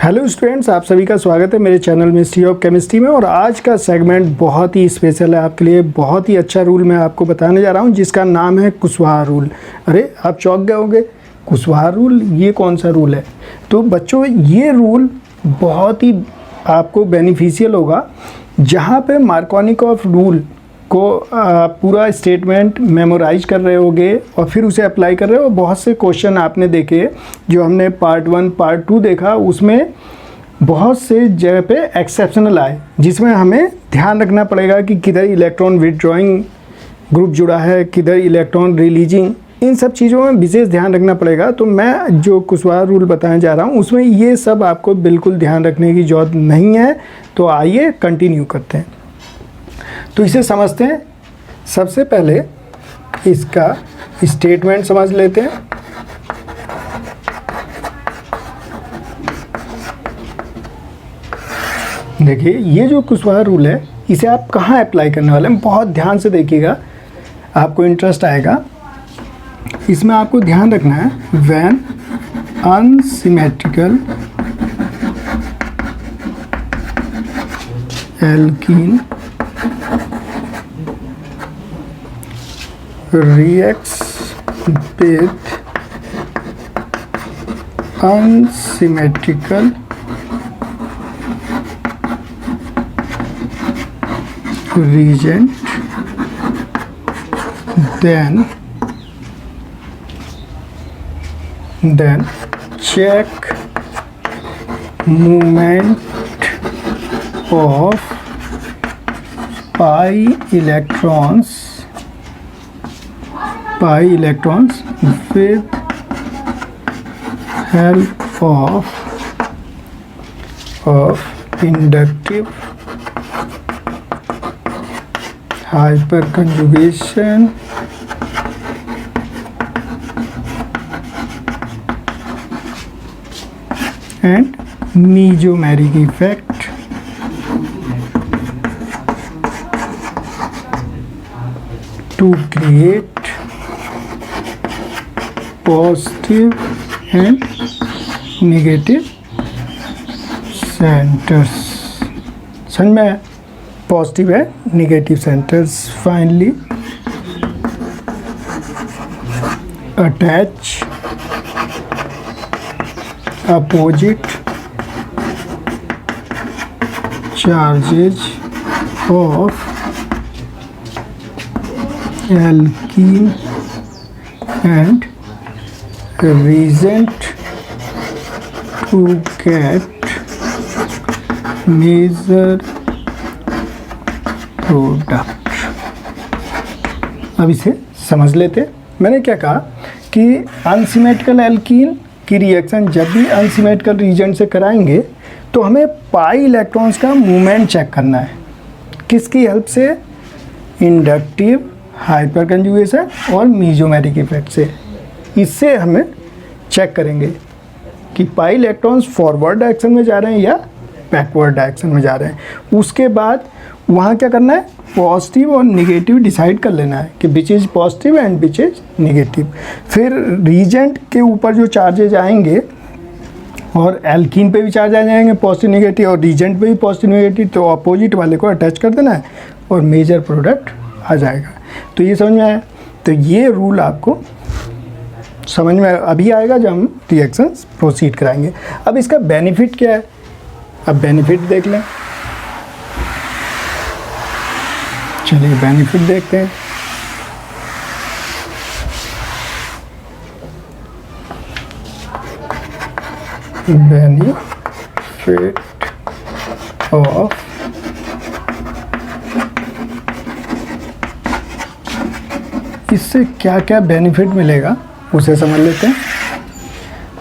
Hello students, आप सभी का स्वागत है मेरे चैनल मिस्ट्री ऑफ केमिस्ट्री में। और आज का सेगमेंट बहुत ही स्पेशल है आपके लिए। बहुत ही अच्छा रूल मैं आपको बताने जा रहा हूं जिसका नाम है कुशवाहा रूल। अरे आप चौंक गए होंगे, कुशवाहा रूल ये कौन सा रूल है? तो बच्चों ये रूल बहुत ही आपको बेनिफिशियल होगा जहाँ पे मार्कोनिकॉफ रूल को पूरा स्टेटमेंट मेमोराइज कर रहे होगे और फिर उसे अप्लाई कर रहे हो। बहुत से क्वेश्चन आपने देखे जो हमने पार्ट 1 पार्ट 2 देखा, उसमें बहुत से जगह पे एक्सेप्शनल आए जिसमें हमें ध्यान रखना पड़ेगा कि किधर इलेक्ट्रॉन विथड्रॉइंग ग्रुप जुड़ा है, किधर इलेक्ट्रॉन रिलीजिंग, इन सब चीज़ों में विशेष ध्यान रखना पड़ेगा। तो मैं जो कुशवाहा रूल बताने जा रहा हूँ उसमें ये सब आपको बिल्कुल ध्यान रखने की ज़रूरत नहीं है। तो आइए कंटिन्यू करते हैं। तो इसे समझते हैं। सबसे पहले इसका स्टेटमेंट समझ लेते हैं। देखिए ये जो कुशवाहा रूल है इसे आप कहाँ अप्लाई करने वाले हैं, बहुत ध्यान से देखिएगा, आपको इंटरेस्ट आएगा। इसमें आपको ध्यान रखना है when unsymmetrical alkene reacts with unsymmetrical reagent, then check movement of pi electrons with help of inductive hyperconjugation and mesomeric effect to create positive and negative centres. समझ में आया? पॉजिटिव है negative centres. Finally attach opposite charges of alkene and reagent to get major product। अब इसे समझ लेते। मैंने क्या कहा कि अनसिमेट्रिकल एल्कीन की रिएक्शन जब भी अनसिमेट्रिकल रीजन से कराएंगे तो हमें पाई इलेक्ट्रॉन्स का मूवमेंट चेक करना है। किसकी हेल्प से? इंडक्टिव हाइपरकंजुगेशन और मेसोमेरिक इफेक्ट से। इससे हमें चेक करेंगे कि पाई इलेक्ट्रॉन्स फॉरवर्ड डायरेक्शन में जा रहे हैं या बैकवर्ड डायरेक्शन में जा रहे हैं। उसके बाद वहाँ क्या करना है? पॉजिटिव और नेगेटिव डिसाइड कर लेना है कि which is positive and which is negative. फिर रीजेंट के ऊपर जो चार्जेज आएंगे और एल्कीन पे भी चार्ज आ जाएंगे पॉजिटिव नेगेटिव, और रीजेंट पे भी पॉजिटिव नेगेटिव, तो अपोजिट वाले को अटैच कर देना है और मेजर प्रोडक्ट आ जाएगा। तो ये समझ में आया? तो ये रूल आपको समझ में अभी आएगा जब हम रिएक्शंस प्रोसीड कराएंगे। अब इसका बेनिफिट क्या है? अब बेनिफिट देख लें। चलिए बेनिफिट देखते हैं। बेनिफिट ऑफ इससे क्या क्या बेनिफिट मिलेगा उसे समझ लेते हैं।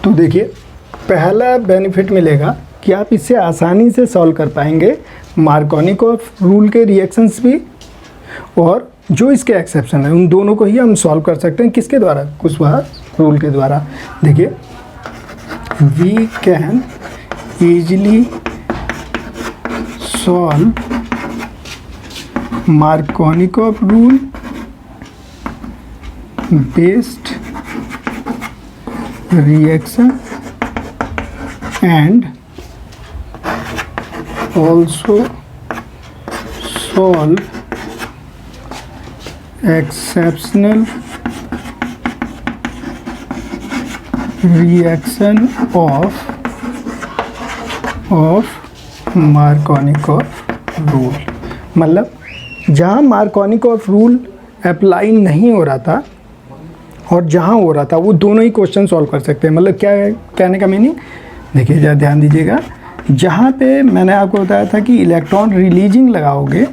तो देखिए पहला बेनिफिट मिलेगा कि आप इससे आसानी से सॉल्व कर पाएंगे मार्कोनिकॉफ रूल के रिएक्शंस भी, और जो इसके एक्सेप्शन है उन दोनों को ही हम सॉल्व कर सकते हैं। किसके द्वारा? कुशवाहा रूल के द्वारा। देखिए we can easily solve Markovnikov rule based reaction and also solve exceptional reaction of Markovnikov rule. मतलब जहाँ मार्कोनिकॉफ रूल अप्लाई नहीं हो रहा था और जहाँ हो रहा था वो दोनों ही क्वेश्चन सॉल्व कर सकते हैं। मतलब क्या है कहने का मीनिंग, देखिए जरा ध्यान दीजिएगा। जहाँ पे मैंने आपको बताया था कि इलेक्ट्रॉन रिलीजिंग लगाओगे,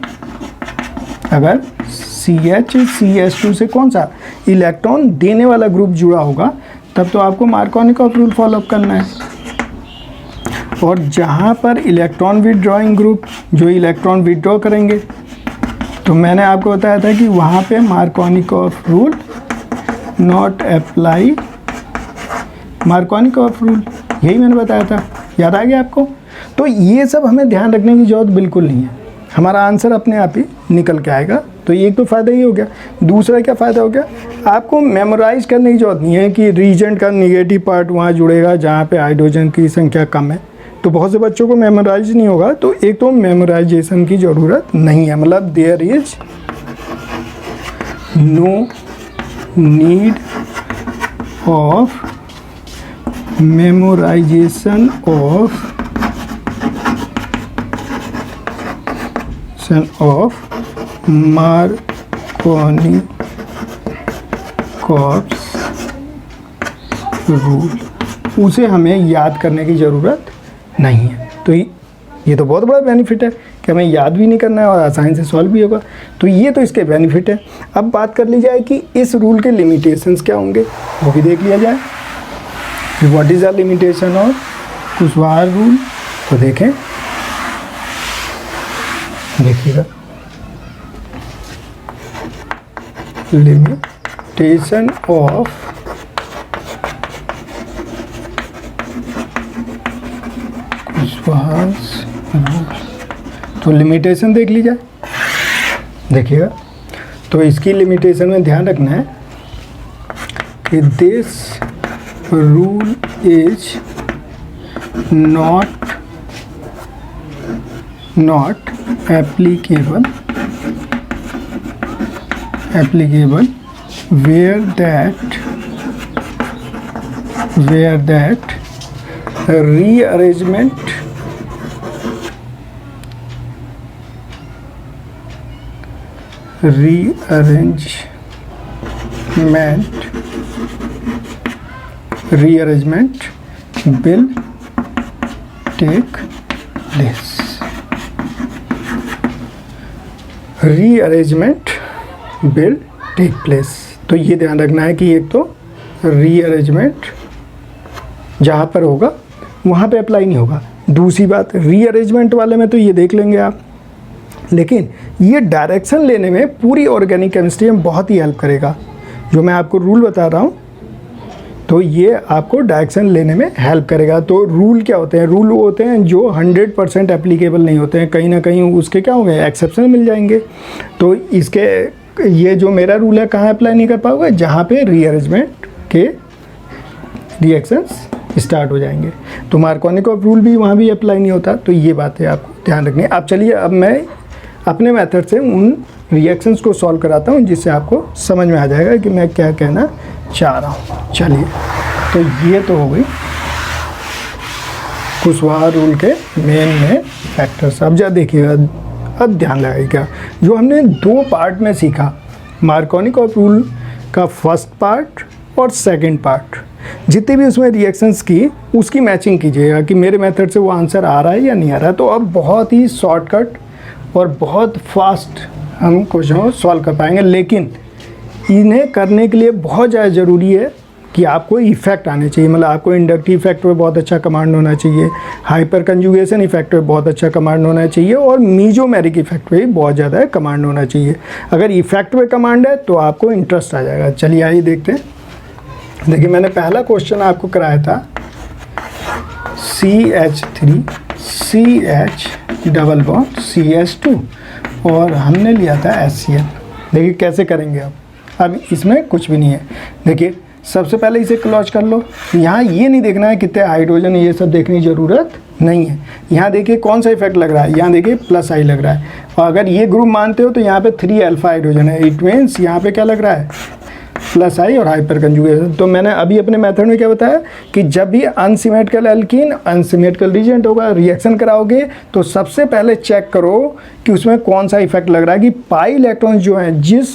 अगर CH2 से कौन सा इलेक्ट्रॉन देने वाला ग्रुप जुड़ा होगा तब तो आपको मार्कोनिकॉफ रूल फॉलो अप करना है। और जहाँ पर इलेक्ट्रॉन विदड्रॉइंग ग्रुप जो इलेक्ट्रॉन विदड्रॉ करेंगे तो मैंने आपको बताया था कि वहाँ पे Markovnikov rule not apply, Markovnikov rule, यही मैंने बताया था, याद आ गया आपको। तो ये सब हमें ध्यान रखने की ज़रूरत बिल्कुल नहीं है, हमारा आंसर अपने आप ही निकल के आएगा। तो एक तो फ़ायदा ही हो गया। दूसरा क्या फ़ायदा हो गया, आपको मेमोराइज करने की ज़रूरत नहीं है कि रीजेंट का निगेटिव पार्ट वहाँ जुड़ेगा जहाँ पे हाइड्रोजन की संख्या कम है, तो बहुत से बच्चों को मेमोराइज नहीं होगा। तो एक तो मेमोराइजेशन की ज़रूरत नहीं है, मतलब there is no need of memorization of Markovnikov's rule, उसे हमें याद करने की ज़रूरत नहीं है। तो ये तो बहुत बड़ा बेनिफिट है कि हमें याद भी नहीं करना है और आसानी से सॉल्व भी होगा। तो ये तो इसके बेनिफिट है। अब बात कर ली जाए कि इस रूल के लिमिटेशंस क्या होंगे, वो भी देख लिया जाए। What is the limitation of Kushwaha rule, तो देखें, देखिएगा लिमिटेशन ऑफ कुशवाहा रूल, तो लिमिटेशन देख लीजिए, देखिएगा। तो इसकी लिमिटेशन में ध्यान रखना है कि this rule is not applicable where that rearrangement will take place। Rearrangement will take place, तो ये ध्यान रखना है कि एक तो रीअरेंजमेंट जहाँ पर होगा वहाँ पे अप्लाई नहीं होगा। दूसरी बात, रीअरेंजमेंट वाले में तो ये देख लेंगे आप, लेकिन ये डायरेक्शन लेने में पूरी ऑर्गेनिक केमिस्ट्री में बहुत ही हेल्प करेगा। जो मैं आपको रूल बता रहा हूँ तो ये आपको डायरेक्शन लेने में हेल्प करेगा। तो रूल क्या होते हैं, रूल वो होते हैं जो 100% एप्लीकेबल नहीं होते हैं, कहीं ना कहीं उसके क्या होंगे, एक्सेप्शन मिल जाएंगे। तो इसके ये जो मेरा रूल है कहाँ अप्लाई नहीं कर पाओगे, जहाँ पे रीअरेंजमेंट के रिएक्शंस स्टार्ट हो जाएंगे। तो मार्कोनिकॉफ रूल भी वहाँ भी अप्लाई नहीं होता। तो ये बात है आपको ध्यान रखनी है। अब चलिए, अब मैं अपने मेथड से उन रिएक्शंस को सॉल्व कराता हूँ जिससे आपको समझ में आ जाएगा कि मैं क्या कहना चाह रहा हूँ। चलिए, तो ये तो हो गई कुशवाहा रूल के मेन फैक्टर्स। अब जरा देखिएगा, अब ध्यान लगाइएगा, जो हमने दो पार्ट में सीखा, मार्कोनिकॉफ रूल का फर्स्ट पार्ट और सेकंड पार्ट, जितने भी उसमें रिएक्शंस की उसकी मैचिंग कीजिएगा कि मेरे मेथड से वो आंसर आ रहा है या नहीं आ रहा है। तो अब बहुत ही शॉर्टकट और बहुत फास्ट हम क्वेश्चन को सॉल्व कर पाएंगे। लेकिन इन्हें करने के लिए बहुत ज़्यादा ज़रूरी है कि आपको इफेक्ट आने चाहिए। मतलब आपको इंडक्टिव इफेक्ट पे बहुत अच्छा कमांड होना चाहिए, हाइपर कंजुगेशन इफेक्ट पे बहुत अच्छा कमांड होना चाहिए, और मीजोमेरिक इफेक्ट पे भी बहुत ज़्यादा कमांड होना चाहिए। अगर इफेक्ट पे कमांड है तो आपको इंटरेस्ट आ जाएगा। चलिए आइए देखते हैं। देखिए, मैंने पहला क्वेश्चन आपको कराया था CH3 CH double bond CH2 और हमने लिया था HCl। देखिए कैसे करेंगे अब इसमें कुछ भी नहीं है। देखिए सबसे पहले इसे क्लोज कर लो। यहाँ ये नहीं देखना है कितने हाइड्रोजन, ये सब देखने की ज़रूरत नहीं है। यहाँ देखिए कौन सा इफेक्ट लग रहा है, यहाँ देखिए प्लस आई लग रहा है, और अगर ये ग्रुप मानते हो तो यहाँ पे 3 अल्फा हाइड्रोजन है। इट मीन्स यहाँ पे क्या लग रहा है, प्लस आई और हाइपर कंजुगेशन। तो मैंने अभी अपने मेथड में क्या बताया कि जब भी अनसिमेट्रिकल एल्कीन अनसिमेट्रिकल रिएजेंट होगा, रिएक्शन कराओगे तो सबसे पहले चेक करो कि उसमें कौन सा इफेक्ट लग रहा है, कि पाई इलेक्ट्रॉन्स जो हैं, जिस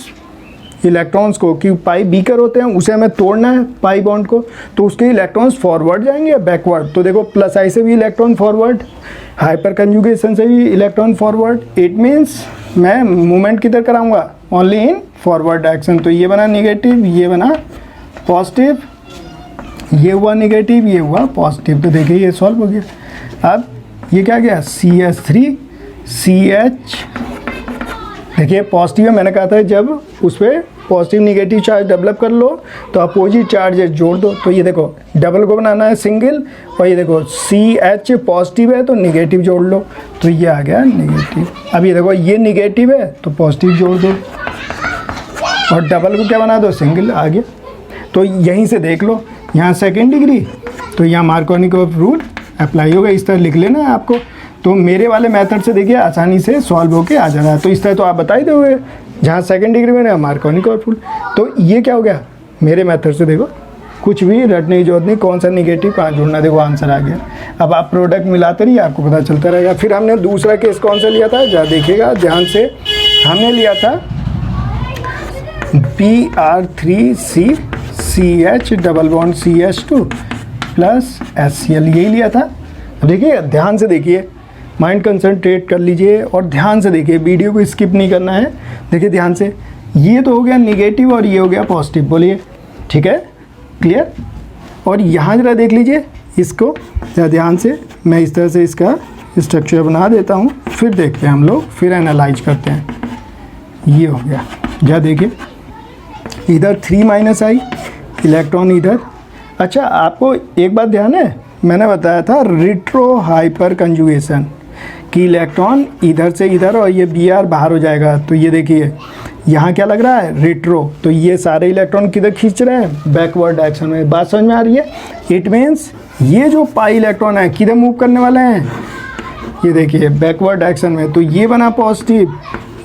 इलेक्ट्रॉन्स को, कि पाई बीकर होते हैं उसे हमें तोड़ना है पाई बॉन्ड को, तो उसके इलेक्ट्रॉन्स फॉरवर्ड जाएंगे या बैकवर्ड। तो देखो प्लस आई से भी इलेक्ट्रॉन फॉरवर्ड, हाइपर कंजुगेशन से भी इलेक्ट्रॉन फॉरवर्ड। इट मीन्स मैं मूवमेंट किधर कराऊंगा, ओनली इन फॉरवर्ड डायरेक्शन। तो ये बना निगेटिव, ये बना पॉजिटिव, ये हुआ निगेटिव, ये हुआ पॉजिटिव। तो देखिए ये सॉल्व हो गया। अब ये क्या गया, CH3 CH, देखिए पॉजिटिव है, मैंने कहा था जब उस पर पॉजिटिव निगेटिव चार्ज डेवलप कर लो तो अपोजिट चार्जेस जोड़ दो। तो ये देखो डबल को बनाना है सिंगल, और ये देखो CH पॉजिटिव है तो निगेटिव जोड़ लो, तो ये आ गया निगेटिव। अब ये देखो ये निगेटिव है तो पॉजिटिव जोड़ दो, और डबल को क्या बना दो, सिंगल, आ गया। तो यहीं से देख लो, यहाँ सेकेंड डिग्री, तो यहाँ मार्कोनिकॉफ रूल अप्लाई होगा, इस तरह लिख लेना है आपको। तो मेरे वाले मेथड से देखिए आसानी से सॉल्व होके आ जा रहा है। तो इस तरह तो आप बता ही दोगे, जहाँ सेकंड डिग्री में मार्कोनिकॉफ रूल। तो ये क्या हो गया, मेरे मेथड से देखो कुछ भी रटने की जरूरत नहीं, कौन सा निगेटिव कहाँ जोड़ना, देखो आंसर आ गया। अब आप प्रोडक्ट मिलाते रहिए, आपको पता चलता रहेगा। फिर हमने दूसरा केस कौन सा लिया था, जहाँ देखिएगा ध्यान से, हमने लिया था Br3C CH double bond CH2 plus HCl, यही लिया था। अब देखिए ध्यान से देखिए, माइंड कंसंट्रेट कर लीजिए और ध्यान से देखिए, वीडियो को स्किप नहीं करना है। देखिए ध्यान से, ये तो हो गया निगेटिव और ये हो गया पॉजिटिव, बोलिए ठीक है, क्लियर। और यहाँ जरा देख लीजिए इसको जरा ध्यान से, मैं इस तरह से इसका स्ट्रक्चर बना देता हूँ, फिर देखते हैं हम लोग, फिर एनालाइज करते हैं। ये हो गया, जरा देखिए इधर 3 माइनस आई इलेक्ट्रॉन इधर। अच्छा आपको एक बात ध्यान है, मैंने बताया था रिट्रो हाइपर कंजुगेशन कि इलेक्ट्रॉन इधर से इधर और ये Br बाहर हो जाएगा। तो ये देखिए यहाँ क्या लग रहा है, रिट्रो, तो ये सारे इलेक्ट्रॉन किधर खींच रहे हैं, बैकवर्ड डायरेक्शन में। बात समझ में आ रही है। इट मीन्स ये जो पाई इलेक्ट्रॉन है किधर मूव करने वाले हैं, ये देखिए बैकवर्ड डायरेक्शन में। तो ये बना पॉजिटिव,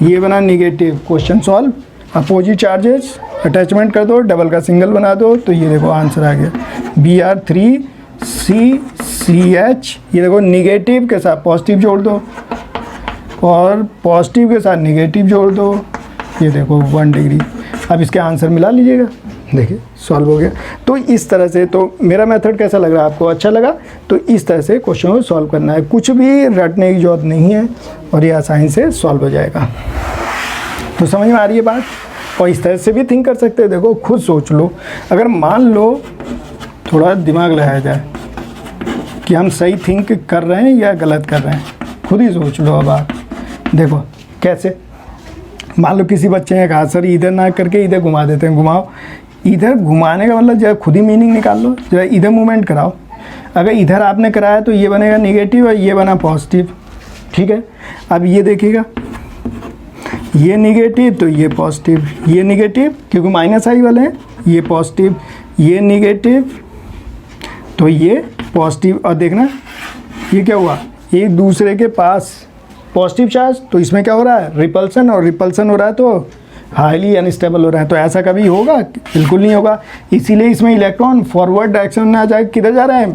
ये बना negative. Question solve. Opposite charges attachment कर दो, डबल का सिंगल बना दो, तो ये देखो आंसर आ गया Br3C CH। ये देखो निगेटिव के साथ पॉजिटिव जोड़ दो और पॉजिटिव के साथ निगेटिव जोड़ दो, ये देखो 1 डिग्री। अब इसके आंसर मिला लीजिएगा, देखिए सॉल्व हो गया। तो इस तरह से, तो मेरा मेथड कैसा लग रहा है आपको, अच्छा लगा? तो इस तरह से क्वेश्चन को सॉल्व करना है, कुछ भी रटने की जरूरत नहीं है और ये आसानी से सॉल्व हो जाएगा। तो समझ में आ रही है बात? और इस तरह से भी थिंक कर सकते हैं। देखो खुद सोच लो, अगर मान लो थोड़ा दिमाग लगाया जाए कि हम सही थिंक कर रहे हैं या गलत कर रहे हैं, खुद ही सोच लो। अब आप देखो कैसे, मान लो किसी बच्चे ने कहा सर इधर ना करके इधर घुमा देते हैं, घुमाओ। इधर घुमाने का मतलब जरा खुद ही मीनिंग निकाल लो, जरा इधर मूवमेंट कराओ। अगर इधर आपने कराया तो ये बनेगा निगेटिव और ये बना पॉजिटिव, ठीक है। अब ये देखिएगा, ये निगेटिव तो ये पॉजिटिव, ये निगेटिव क्योंकि माइनस आई वाले हैं, ये पॉजिटिव, ये निगेटिव तो ये पॉजिटिव। और देखना ये क्या हुआ, एक दूसरे के पास पॉजिटिव चार्ज, तो इसमें क्या हो रहा है, रिपल्सन, और रिपल्सन हो रहा है तो हाईली अनस्टेबल हो रहा है। तो ऐसा कभी होगा? बिल्कुल नहीं होगा। इसीलिए इसमें इलेक्ट्रॉन फॉरवर्ड डायरेक्शन में आ जाए, किधर जा रहा है,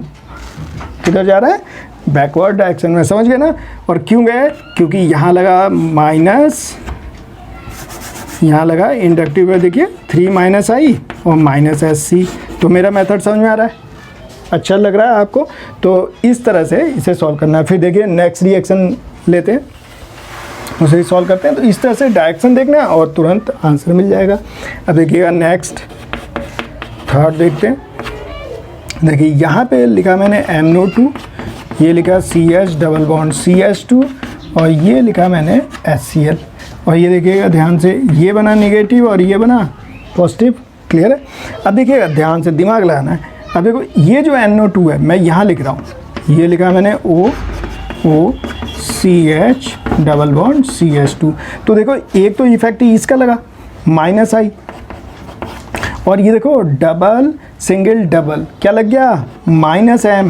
किधर जा रहा है, बैकवर्ड डायरेक्शन में। समझ गए ना? और क्यों गए, क्योंकि यहाँ लगा माइनस, यहाँ लगा इंडक्टिव में, देखिए 3 माइनस आई और माइनस SC। तो मेरा मेथड समझ में आ रहा है, अच्छा लग रहा है आपको? तो इस तरह से इसे सॉल्व करना है। फिर देखिए नेक्स्ट रिएक्शन लेते हैं, उसे सॉल्व करते हैं। तो इस तरह से डायरेक्शन देखना है और तुरंत आंसर मिल जाएगा। अब देखिएगा नेक्स्ट थर्ड देखते हैं। देखिए यहाँ पे लिखा मैंने NO2, ये लिखा CH डबल बॉन्ड CH2 और ये लिखा मैंने HCl। और ये देखिएगा ध्यान से, ये बना निगेटिव और ये बना पॉजिटिव। क्लियर है? अब देखिएगा ध्यान से, दिमाग लगाना है। अब देखो ये जो NO2 है मैं यहाँ लिख रहा हूँ, ये लिखा मैंने OCH डबल बॉन्ड CH2। तो देखो एक तो इफेक्ट इसका लगा माइनस आई, और ये देखो डबल सिंगल डबल क्या लग गया -m,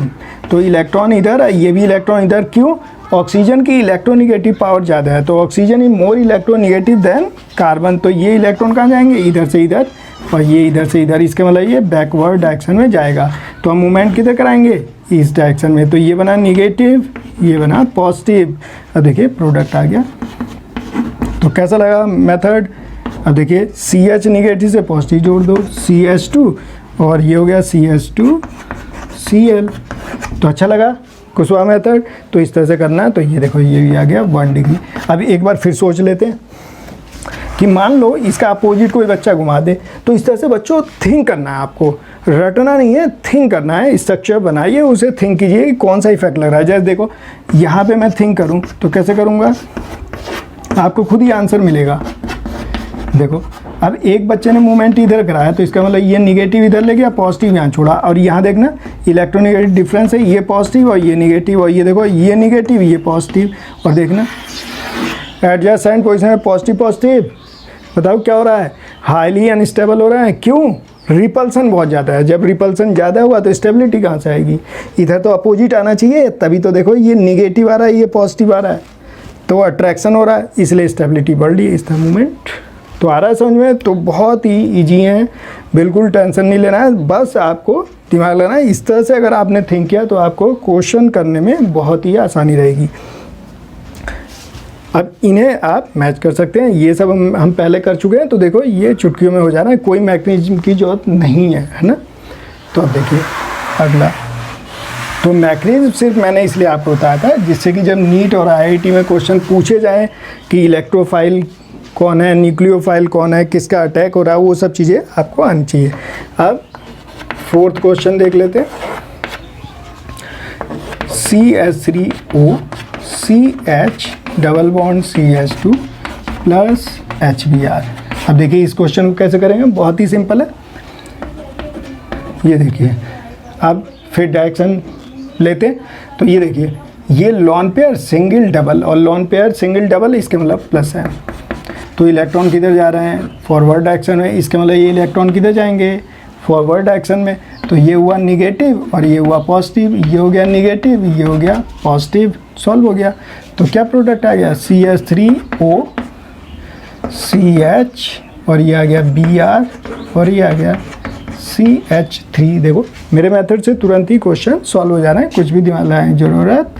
तो इलेक्ट्रॉन इधर, ये भी इलेक्ट्रॉन इधर, क्यों? ऑक्सीजन की इलेक्ट्रोनिगेटिव पावर ज़्यादा है, तो oxygen is more electronegative than carbon, तो ये इलेक्ट्रॉन कहाँ जाएंगे? इधर से इधर, और ये इधर से इधर, इसके मतलब ये बैकवर्ड डायरेक्शन में जाएगा। तो हम मूवमेंट किधर कराएंगे? इस डायरेक्शन में। तो ये बना निगेटिव, ये बना पॉजिटिव। अब देखिए प्रोडक्ट आ गया। तो कैसा लगा मेथड? अब देखिए CH निगेटिव से पॉजिटिव जोड़ दो, CH2, और ये हो गया CH2Cl। तो अच्छा लगा कुशवाहा मेथड? तो इस तरह से करना है। तो ये देखो ये भी आ गया 1 डिग्री। अब एक बार फिर सोच लेते हैं कि मान लो इसका अपोजिट कोई बच्चा घुमा दे, तो इस तरह से बच्चों थिंक करना है, आपको रटना नहीं है, थिंक करना है। स्ट्रक्चर बनाइए, उसे थिंक कीजिए कि कौन सा इफेक्ट लग रहा है। जैसे देखो यहाँ पे मैं थिंक करूँ तो कैसे करूँगा, आपको खुद ही आंसर मिलेगा। देखो अब एक बच्चे ने मूवमेंट इधर कराया, तो इसका मतलब ये निगेटिव इधर ले गया, पॉजिटिव यहाँ छोड़ा, और यहाँ देखना इलेक्ट्रोनिगेटिव डिफरेंस है, ये पॉजिटिव और ये निगेटिव, और ये देखो ये निगेटिव ये पॉजिटिव, और देखना एडजेसेंट पोजीशन में पॉजिटिव पॉजिटिव। बताओ क्या हो रहा है? हाईली अनस्टेबल हो रहा है। क्यों? रिपल्सन बहुत ज़्यादा है। जब रिपल्सन ज़्यादा हुआ तो स्टेबिलिटी कहाँ से आएगी? इधर तो अपोजिट आना चाहिए, तभी तो देखो ये निगेटिव आ रहा है, ये पॉजिटिव आ रहा है, तो अट्रैक्शन हो रहा है, इसलिए स्टेबिलिटी बढ़ रही है। इस तरह मूवमेंट तो आ रहा है समझ में? तो बहुत ही ईजी है, बिल्कुल टेंशन नहीं लेना है, बस आपको दिमाग लगाना है। इस तरह से अगर आपने थिंक किया तो आपको क्वेश्चन करने में बहुत ही आसानी रहेगी। अब इन्हें आप मैच कर सकते हैं, ये सब हम पहले कर चुके हैं, तो देखो ये चुटकियों में हो जा रहा है, कोई मैकेनिज्म की जरूरत नहीं है ना। तो अब देखिए अगला, तो मैकेनिज्म सिर्फ मैंने इसलिए आपको बताया था जिससे कि जब नीट और IIT में क्वेश्चन पूछे जाएं कि इलेक्ट्रोफाइल कौन है, न्यूक्लियोफाइल कौन है, किसका अटैक हो रहा है, वो सब चीज़ें आपको आनी चाहिए। अब 4th क्वेश्चन देख लेते हैं। CH3O CH double bond CH2 plus HBr। अब देखिए इस क्वेश्चन को कैसे करेंगे, बहुत ही सिंपल है। ये देखिए अब फिर डायरेक्शन लेते हैं, तो ये देखिए ये लॉन पेयर सिंगल डबल, और लॉन पेयर सिंगल डबल इसके मतलब प्लस है, तो इलेक्ट्रॉन किधर जा रहे हैं? फॉरवर्ड डायरेक्शन में। इसके मतलब ये इलेक्ट्रॉन किधर जाएंगे? फॉरवर्ड डायरेक्शन में। तो ये हुआ निगेटिव और ये हुआ पॉजिटिव, ये हो गया निगेटिव, ये हो गया पॉजिटिव, सॉल्व हो गया। तो क्या प्रोडक्ट आ गया? CH3O CH, और ये आ गया Br, और ये आ गया CH3। देखो मेरे मेथड से तुरंत ही क्वेश्चन सॉल्व हो जा रहे हैं, कुछ भी दिमाग लगाने की ज़रूरत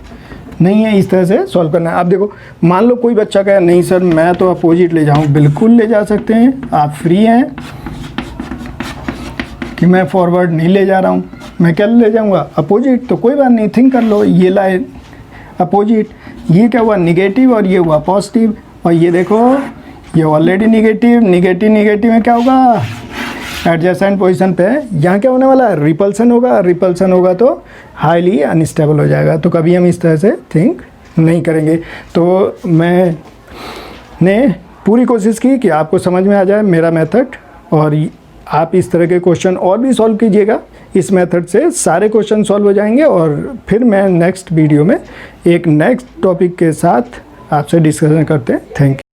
नहीं है, इस तरह से सॉल्व करना है। अब देखो मान लो कोई बच्चा कहे नहीं सर मैं तो अपोजिट ले जाऊँ, बिल्कुल ले जा सकते हैं, आप फ्री हैं कि मैं फॉरवर्ड नहीं ले जा रहा हूँ, मैं क्या ले जाऊँगा? अपोजिट। तो कोई बात नहीं, थिंक कर लो, ये लाए अपोजिट, ये क्या हुआ? निगेटिव, और ये हुआ पॉजिटिव, और ये देखो ये ऑलरेडी निगेटिव, निगेटिव निगेटिव में क्या होगा? एडजेसेंट पोजीशन पे यहाँ क्या होने वाला है? रिपल्सन होगा, रिपल्सन होगा तो हाईली अनस्टेबल हो जाएगा। तो कभी हम इस तरह से थिंक नहीं करेंगे। तो मैंने पूरी कोशिश की कि आपको समझ में आ जाए मेरा मेथड, और आप इस तरह के क्वेश्चन और भी सॉल्व कीजिएगा। इस मेथड से सारे क्वेश्चन सॉल्व हो जाएंगे, और फिर मैं नेक्स्ट वीडियो में एक नेक्स्ट टॉपिक के साथ आपसे डिस्कशन करते हैं। Thank you.